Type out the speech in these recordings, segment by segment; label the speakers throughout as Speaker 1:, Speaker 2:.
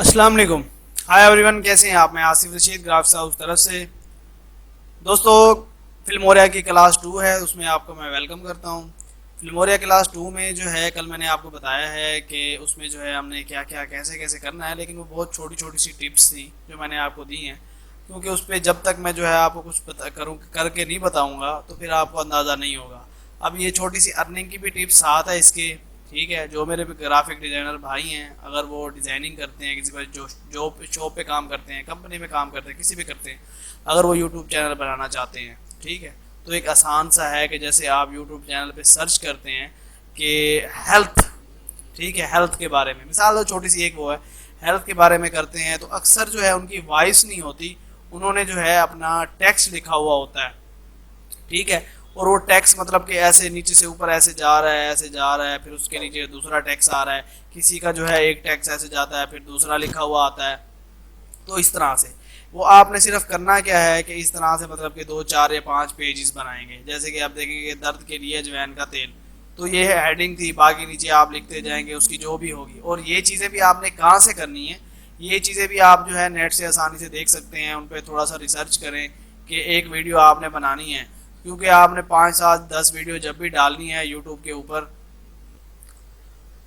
Speaker 1: अस्सलाम वालेकुम। Hi everyone, कैसे हैं आप? मैं आसिफ रशीद ग्राफ्स हाउस तरफ से। दोस्तों, फिल्मोरिया की क्लास 2 है, उसमें आपको मैं वेलकम करता हूं। फिल्मोरिया क्लास 2 में जो है कल मैंने आपको बताया है कि उसमें जो है हमने क्या क्या कैसे कैसे करना है, लेकिन वो बहुत छोटी छोटी सी टिप्स थी जो मैंने आपको दी हैं, क्योंकि उस पर जब तक मैं जो है आपको कुछ करके नहीं बताऊंगा तो फिर आपको अंदाज़ा नहीं होगा। अब ये छोटी सी अर्निंग की भी टिप्स साथ है इसके। ठीक है, जो मेरे ग्राफिक डिज़ाइनर भाई हैं, अगर वो डिज़ाइनिंग करते हैं, किसी पर जो जॉब शॉप पे काम करते हैं, कंपनी में काम करते हैं, किसी भी करते हैं, अगर वो यूट्यूब चैनल बनाना चाहते हैं, ठीक है, तो एक आसान सा है कि जैसे आप यूट्यूब चैनल पे सर्च करते हैं कि हेल्थ, ठीक है, हेल्थ के बारे में मिसाल लो, छोटी सी एक वो है, हेल्थ के बारे में करते हैं तो अक्सर जो है उनकी वॉइस नहीं होती, उन्होंने जो है अपना टेक्स्ट लिखा हुआ होता है। ठीक है, और वो टैक्स मतलब कि ऐसे नीचे से ऊपर ऐसे जा रहा है, ऐसे जा रहा है, फिर उसके नीचे दूसरा टैक्स आ रहा है, किसी का जो है एक टैक्स ऐसे जाता है, फिर दूसरा लिखा हुआ आता है। तो इस तरह से वो आपने सिर्फ करना क्या है कि इस तरह से मतलब कि 2 4 या 5 पेजेस बनाएंगे। जैसे कि आप देखेंगे दर्द के लिए अजवैन का तेल, तो ये है हेडिंग थी, बाकी नीचे आप लिखते जाएंगे उसकी जो भी होगी। और ये चीज़ें भी आपने कहाँ से करनी है, ये चीज़ें भी आप जो है नेट से आसानी से देख सकते हैं, उन पर थोड़ा सा रिसर्च करें कि एक वीडियो आपने बनानी है, क्योंकि आपने 5 7 10 वीडियो जब भी डालनी है यूट्यूब के ऊपर,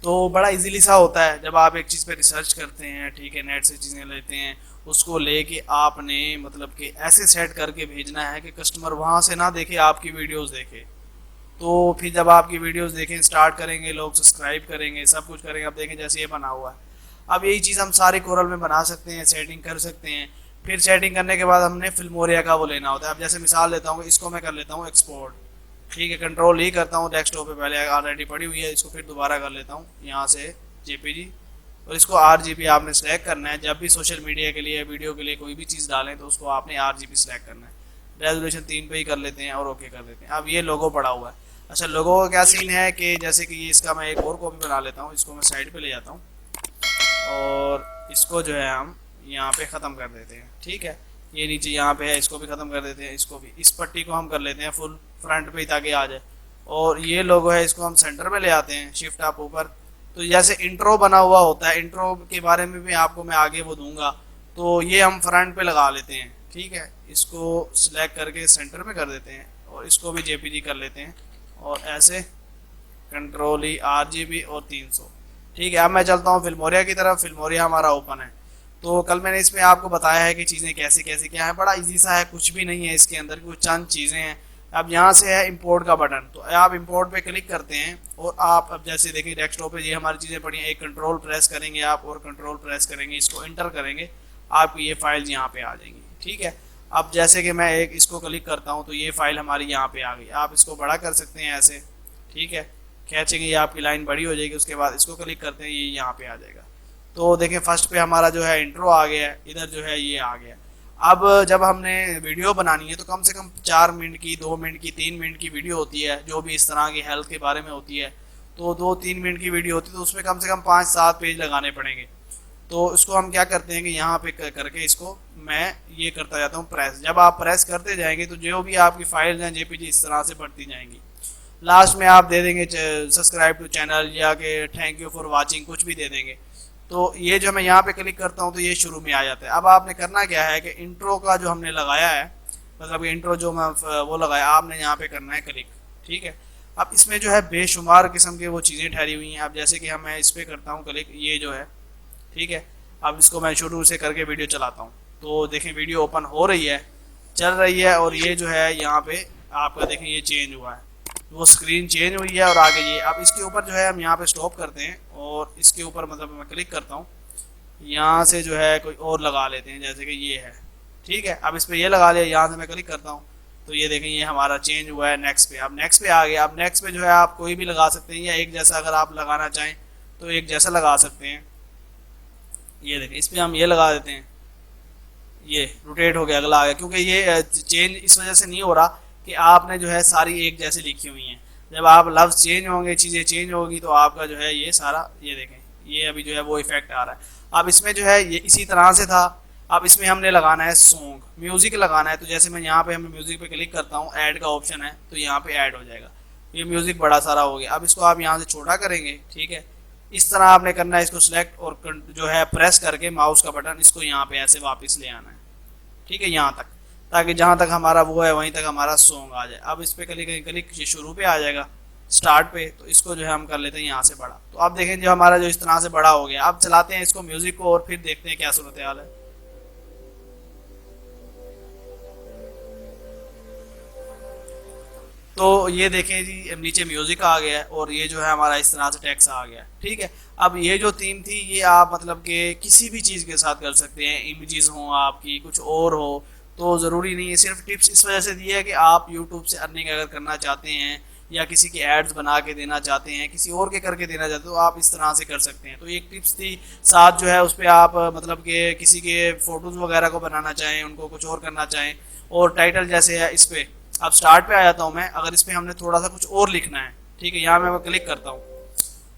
Speaker 1: तो बड़ा इजीली सा होता है जब आप एक चीज़ पे रिसर्च करते हैं, ठीक है, नेट से चीज़ें लेते हैं, उसको लेके आपने मतलब कि ऐसे सेट करके भेजना है कि कस्टमर वहाँ से ना देखे, आपकी वीडियोस देखे। तो फिर जब आपकी वीडियोस देखें, स्टार्ट करेंगे, लोग सब्सक्राइब करेंगे, सब कुछ करेंगे। अब देखें जैसे ये बना हुआ है, अब यही चीज़ हम सारे कोरल में बना सकते हैं, सेटिंग कर सकते हैं। फिर सेटिंग करने के बाद हमने फिल्मोरिया का वो लेना होता है। अब जैसे मिसाल लेता हूँ, इसको मैं कर लेता हूँ एक्सपोर्ट, ठीक है, कंट्रोल ही करता हूँ, डेस्कटॉप पे पहले ऑलरेडी पड़ी हुई है, इसको फिर दोबारा कर लेता हूँ यहाँ से जेपीजी, और इसको आरजीबी आपने सेलेक्ट करना है। जब भी सोशल मीडिया के लिए, वीडियो के लिए कोई भी चीज़ डालें तो उसको आपने आरजीबी सेलेक्ट करना है। रेजोल्यूशन 3 पे ही कर लेते हैं और ओके कर देते हैं। अब ये लोगो पड़ा हुआ है। अच्छा, लोगो का क्या सीन है कि जैसे कि इसका मैं एक और कॉपी बना लेता हूँ, इसको मैं साइड पे ले जाता हूँ और इसको जो है हम यहाँ पे ख़त्म कर देते हैं। ठीक है, ये नीचे यहाँ पे है, इसको भी ख़त्म कर देते हैं, इसको भी, इस पट्टी को हम कर लेते हैं फुल फ्रंट पे ताकि आ जाए। और ये लोगो है, इसको हम सेंटर में ले आते हैं, शिफ्ट आप ऊपर। तो जैसे इंट्रो बना हुआ होता है, इंट्रो के बारे में भी आपको मैं आगे वो दूंगा, तो ये हम फ्रंट पे लगा लेते हैं। ठीक है, इसको सिलेक्ट करके सेंटर में कर देते हैं और इसको भी जेपीजी कर लेते हैं और ऐसे कंट्रोल ई आरजीबी और 300। ठीक है, अब मैं चलता हूँ फिल्मोरिया की तरफ। फिल्मोरिया हमारा ओपन है। तो कल मैंने इसमें आपको बताया है कि चीज़ें कैसे कैसे क्या है, बड़ा इजी सा है, कुछ भी नहीं है इसके अंदर, कुछ चंद चीज़ें हैं। अब यहाँ से है इंपोर्ट का बटन, तो आप इंपोर्ट पे क्लिक करते हैं और आप अब जैसे देखिए डेस्कटॉप पे ये हमारी चीज़ें पड़ी हैं, एक कंट्रोल प्रेस करेंगे आप और कंट्रोल प्रेस करेंगे, इसको इंटर करेंगे, आपकी ये फाइल यहाँ पे आ जाएंगी। ठीक है, अब जैसे कि मैं एक इसको क्लिक करता हूँ तो ये फाइल हमारी यहाँ पे आ गई। आप इसको बड़ा कर सकते हैं ऐसे, ठीक है, खींचेंगे, ये आपकी लाइन बड़ी हो जाएगी। उसके बाद इसको क्लिक करते हैं, ये यहाँ पे आ जाएगा। तो देखें फर्स्ट पे हमारा जो है इंट्रो आ गया है, इधर जो है ये आ गया। अब जब हमने वीडियो बनानी है तो कम से कम 4 मिनट की, 2 मिनट की, 3 मिनट की वीडियो होती है, जो भी इस तरह की हेल्थ के बारे में होती है। तो 2 3 मिनट की वीडियो होती है, तो उसमें कम से कम 5 7 पेज लगाने पड़ेंगे। तो इसको हम क्या करते हैं कि यहाँ पे करके इसको मैं ये करता जाता हूँ प्रेस। जब आप प्रेस करते जाएंगे तो जो भी आपकी फाइल्स हैं जेपीजी इस तरह से बढ़ती जाएंगी। लास्ट में आप दे देंगे सब्सक्राइब टू चैनल या कि थैंक यू फॉर वाचिंग, कुछ भी दे देंगे। तो ये जो मैं यहाँ पे क्लिक करता हूँ तो ये शुरू में आ जाता है। अब आपने करना क्या है कि इंट्रो का जो हमने लगाया है, मतलब इंट्रो जो मैं वो लगाया, आपने यहाँ पे करना है क्लिक। ठीक है, अब इसमें जो है बेशुमार किस्म के वो चीज़ें ठहरी हुई हैं। अब जैसे कि मैं इस पर करता हूँ क्लिक, ये जो है, ठीक है, अब इसको मैं शुरू से करके वीडियो चलाता हूँ तो देखें वीडियो ओपन हो रही है, चल रही है, और ये जो है यहाँ पे आपका देखें ये चेंज हुआ है, वो स्क्रीन चेंज हुई है और आगे ये। अब इसके ऊपर जो है हम यहाँ पे स्टॉप करते हैं और इसके ऊपर मतलब मैं क्लिक करता हूँ, यहाँ से जो है कोई और लगा लेते हैं, जैसे कि ये है। ठीक है, अब इस पर ये लगा लिया, यहाँ से मैं क्लिक करता हूँ तो ये देखें ये हमारा चेंज हुआ है नेक्स्ट पे। अब नेक्स्ट पे आ गया। अब नेक्स्ट पे जो है आप कोई भी लगा सकते हैं या एक जैसा अगर आप लगाना चाहें तो एक जैसा लगा सकते हैं। ये देखें इस पर हम ये लगा देते हैं, ये रोटेट हो गया, अगला आ गया, क्योंकि ये चेंज इस वजह से नहीं हो रहा कि आपने जो है सारी एक जैसी लिखी हुई हैं। जब आप लफ्ज़ चेंज होंगे, चीज़ें चेंज होगी, तो आपका जो है ये सारा, ये देखें ये अभी जो है वो इफेक्ट आ रहा है। अब इसमें जो है ये इसी तरह से था। अब इसमें हमने लगाना है सॉन्ग, म्यूज़िक लगाना है। तो जैसे मैं यहाँ पे, हमें म्यूज़िक पे क्लिक करता हूँ, ऐड का ऑप्शन है, तो यहाँ पे ऐड हो जाएगा, ये म्यूज़िक बड़ा सारा हो गया। अब इसको आप यहाँ से छोटा करेंगे, ठीक है, इस तरह आपने करना है, इसको सिलेक्ट और जो है प्रेस करके माउस का बटन इसको यहाँ पे ऐसे वापस ले आना है, ठीक है, यहाँ तक, ताकि जहाँ तक हमारा वो है वहीं तक हमारा सॉन्ग आ जाए। अब इस पर क्लिक ये शुरू पे आ जाएगा, स्टार्ट पे, तो इसको जो है हम कर लेते हैं यहाँ से बड़ा। तो आप देखें जो हमारा जो इस तरह से बड़ा हो गया। अब चलाते हैं इसको म्यूजिक को और फिर देखते हैं क्या सूरत हाल है। तो ये देखें जी नीचे म्यूजिक आ गया है और ये जो है हमारा इस तरह से टेक्स्ट आ गया, ठीक है। अब ये जो थीम थी ये आप मतलब कि किसी भी चीज़ के साथ कर सकते हैं, इमेजेस हो आपकी, कुछ और हो, तो ज़रूरी नहीं है। सिर्फ टिप्स इस वजह से दी है कि आप यूट्यूब से अर्निंग अगर करना चाहते हैं या किसी के एड्स बना के देना चाहते हैं, किसी और के करके देना चाहते हो, तो आप इस तरह से कर सकते हैं। तो एक टिप्स थी, साथ जो है उस पर आप मतलब कि किसी के फ़ोटोज़ वगैरह को बनाना चाहें, उनको कुछ और करना चाहें, और टाइटल जैसे है इस पर, अब स्टार्ट पे आ जाता हूँ मैं। अगर इस पर हमने थोड़ा सा कुछ और लिखना है, ठीक है, यहाँ मैं क्लिक करता हूँ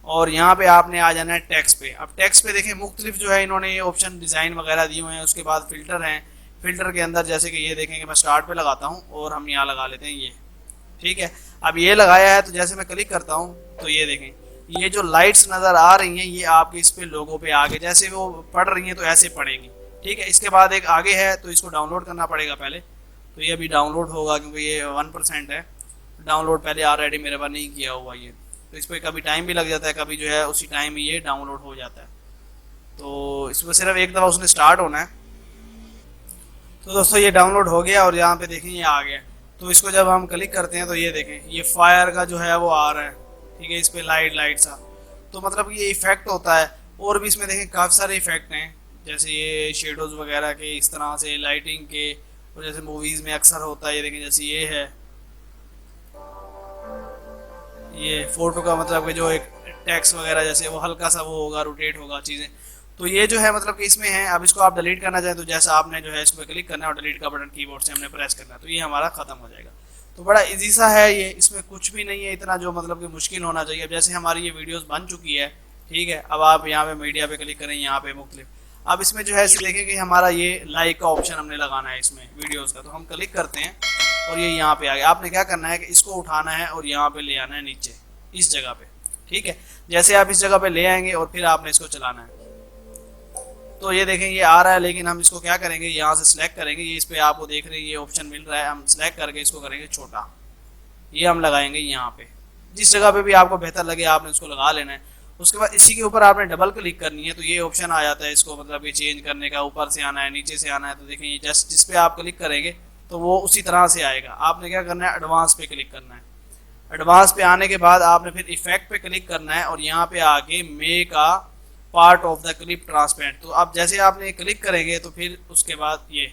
Speaker 1: और यहाँ पे आपने आ जाना है टेक्स्ट पे। अब टेक्स्ट पे देखें मुख्तलिफ जो है इन्होंने ये ऑप्शन डिज़ाइन वगैरह दिए हुए हैं। उसके बाद फ़िल्टर हैं, फ़िल्टर के अंदर जैसे कि ये देखें कि मैं स्टार्ट पे लगाता हूँ और हम यहाँ लगा लेते हैं ये, ठीक है। अब ये लगाया है तो जैसे मैं क्लिक करता हूँ तो ये देखें ये जो लाइट्स नज़र आ रही हैं ये आपके इस पे लोगों पे आगे जैसे वो पढ़ रही हैं तो ऐसे पढ़ेंगी, ठीक है। इसके बाद एक आगे है तो इसको डाउनलोड करना पड़ेगा पहले, तो ये अभी डाउनलोड होगा क्योंकि ये 1% है, डाउनलोड पहले ऑलरेडी मेरे पास नहीं किया हुआ ये, तो इस पर कभी टाइम भी लग जाता है, कभी जो है उसी टाइम ये डाउनलोड हो जाता है। तो इसमें सिर्फ एक दफ़ा उसने स्टार्ट होना है। तो दोस्तों ये डाउनलोड हो गया और यहाँ पे देखें ये आ गया। तो इसको जब हम क्लिक करते हैं तो ये देखें ये फायर का जो है वो आ रहा है, ठीक है, इस पर लाइट सा, तो मतलब ये इफेक्ट होता है। और भी इसमें देखें काफ़ी सारे इफेक्ट हैं, जैसे ये शेडोज़ वगैरह के, इस तरह से लाइटिंग के, और जैसे मूवीज़ में अक्सर होता है, ये देखें जैसे ये है, ये फ़ोटो का मतलब कि जो एक टेक्स्ट वगैरह जैसे वो हल्का सा वो होगा, रोटेट होगा चीज़ें। तो ये जो है मतलब कि इसमें है। अब इसको आप डिलीट करना चाहें तो जैसा आपने जो है इस पर क्लिक करना है और डिलीट का बटन कीबोर्ड से हमने प्रेस करना है, तो ये हमारा ख़त्म हो जाएगा। तो बड़ा इजी सा है ये, इसमें कुछ भी नहीं है इतना जो मतलब कि मुश्किल होना चाहिए। अब जैसे हमारी ये वीडियोस बन चुकी है, ठीक है, अब आप यहाँ पे मीडिया पे क्लिक करें, यहाँ पे मुख्तलिफ, अब इसमें जो है देखें कि हमारा ये लाइक का ऑप्शन हमने लगाना है इसमें वीडियोज़ का, तो हम क्लिक करते हैं और ये यहाँ पे आ गया। आपने क्या करना है कि इसको उठाना है और यहाँ पे ले आना है नीचे इस जगह पे, ठीक है। जैसे आप इस जगह पे ले आएंगे और फिर आपने इसको चलाना है, तो ये देखें ये आ रहा है। लेकिन हम इसको क्या करेंगे, यहाँ से सिलेक्ट करेंगे, ये इस पे आपको देख रहे हैं ये ऑप्शन मिल रहा है, हम सिलेक्ट करके इसको करेंगे छोटा, ये हम लगाएंगे यहाँ पे, जिस जगह पे भी आपको बेहतर लगे आपने इसको लगा लेना है। उसके बाद इसी के ऊपर आपने डबल क्लिक करनी है, तो ये ऑप्शन आ जाता है इसको मतलब ये चेंज करने का, ऊपर से आना है नीचे से आना है। तो देखें ये जस्ट जिस पे आप क्लिक करेंगे तो वो उसी तरह से आएगा। आपने क्या करना है, एडवांस पे क्लिक करना है। एडवांस पे आने के बाद आपने फिर इफेक्ट पे क्लिक करना है और यहाँ पे आके make a part of the clip transparent, तो आप जैसे आपने क्लिक करेंगे तो फिर उसके बाद ये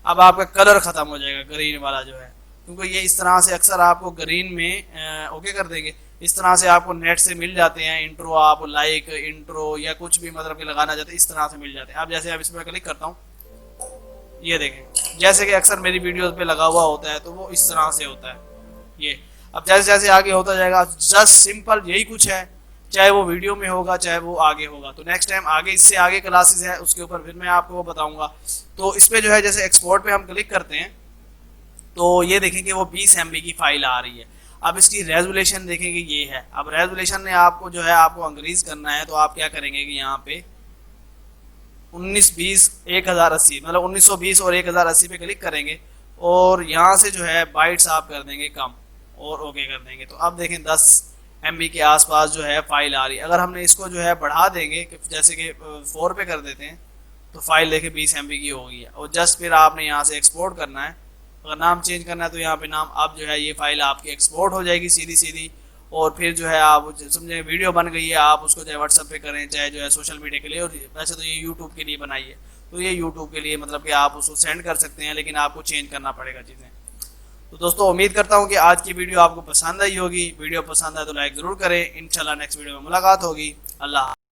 Speaker 1: अब आपका कलर ख़त्म हो जाएगा ग्रीन वाला जो है, क्योंकि ये इस तरह से अक्सर आपको ग्रीन में ओके कर देंगे। इस तरह से आपको नेट से मिल जाते हैं इंट्रो, आप लाइक इंट्रो या कुछ भी मतलब कि लगाना चाहते हैं इस तरह से मिल जाते हैं। अब जैसे अब इस पर क्लिक करता हूँ, ये देखें जैसे कि अक्सर मेरी वीडियोस पे लगा हुआ होता है, तो वो इस तरह से होता है ये। अब जैसे जैसे आगे होता जाएगा, जस्ट सिंपल यही कुछ है, चाहे वो वीडियो में होगा चाहे वो आगे होगा। तो नेक्स्ट टाइम आगे इससे आगे क्लासेस है उसके ऊपर फिर मैं आपको वो बताऊंगा। तो इस पे जो है जैसे एक्सपोर्ट पे हम क्लिक करते हैं तो ये देखेंगे वो 20 MB की फाइल आ रही है। अब इसकी रेजोल्यूशन देखेंगे ये है। अब रेजोल्यूशन में आपको जो है आपको इंक्रीज करना है, तो आप क्या करेंगे कि यहाँ पे 1920 1080 मतलब 1920 और 1080 पे क्लिक करेंगे और यहाँ से जो है बाइट्स आप कर देंगे कम और ओके कर देंगे। तो अब देखें 10 MB के आसपास जो है फाइल आ रही है। अगर हमने इसको जो है बढ़ा देंगे जैसे कि 4 पे कर देते हैं तो फाइल देखें 20 MB की हो गई है। और जस्ट फिर आपने यहाँ से एक्सपोर्ट करना है। अगर नाम चेंज करना है तो यहाँ पे नाम, अब जो है ये फाइल आपकी एक्सपोर्ट हो जाएगी सीधी सीधी। और फिर जो है आप समझे वीडियो बन गई है, आप उसको चाहे व्हाट्सएप पे करें चाहे जो है सोशल मीडिया के लिए, और वैसे तो ये यूट्यूब के लिए बनाई है, तो ये यूट्यूब के लिए मतलब कि आप उसको सेंड कर सकते हैं, लेकिन आपको चेंज करना पड़ेगा चीज़ें। तो दोस्तों उम्मीद करता हूँ कि आज की वीडियो आपको पसंद आई होगी। वीडियो पसंद आए तो लाइक ज़रूर करें। इंशाल्लाह नेक्स्ट वीडियो में मुलाकात होगी। अल्लाह।